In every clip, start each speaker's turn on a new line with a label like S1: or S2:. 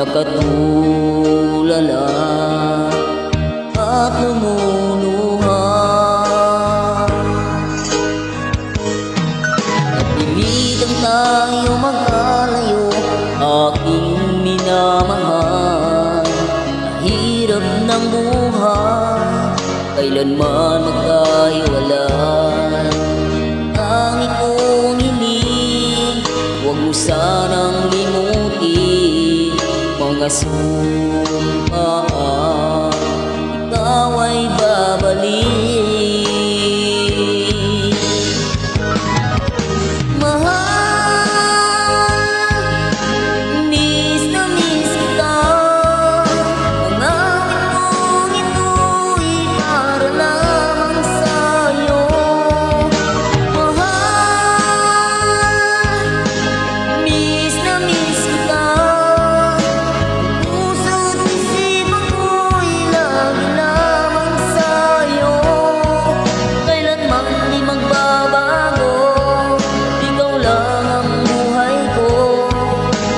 S1: nakatulala at lumuluha. Napilitang tayo magkalayo, aking minamahal. Hirap ng buhay, kailanman magkahiwalay. Tangi kong hiling, huwag mo sanang limutin mga sumpaan, ikaw ay babalik.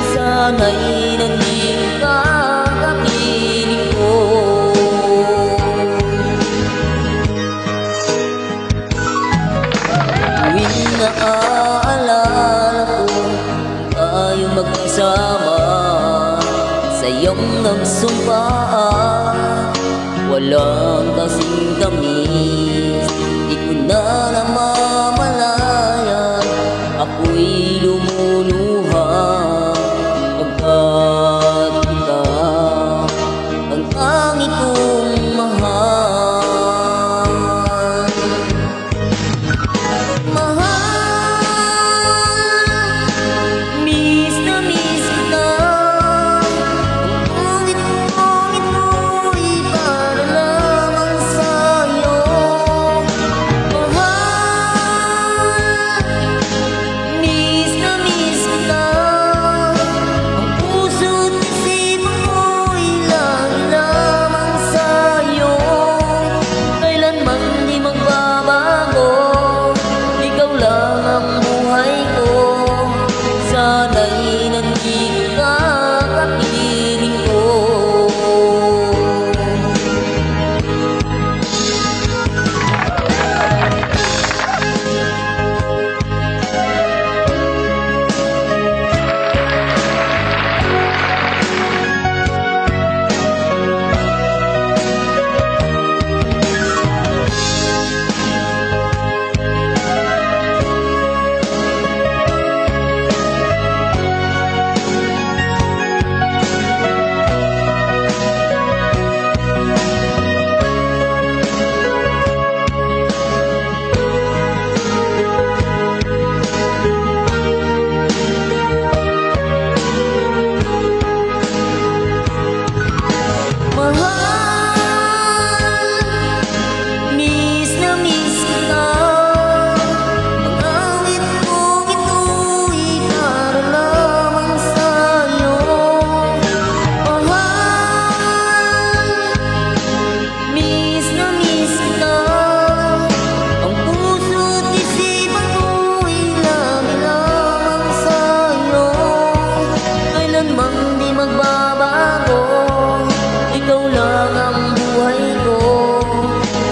S1: Sana'y nandito ka kapiling ko. Tuwing naaalala ko tayo magkasama, sa iyong nagsumpaan, walang kasing tamis. Di ko na namamalayan, ako'y lumuluha pagkat ikaw ang tangi kong mahal. Mahal, miss na miss kita. Ang pangit-pangit mo'y para lamang sa'yo. Mahal, miss na miss kita. Sana'y nandito ka kapiling ko.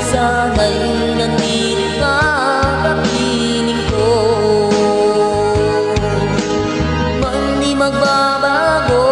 S1: Sana'y nandito ka kapiling ko, mang di magbabago.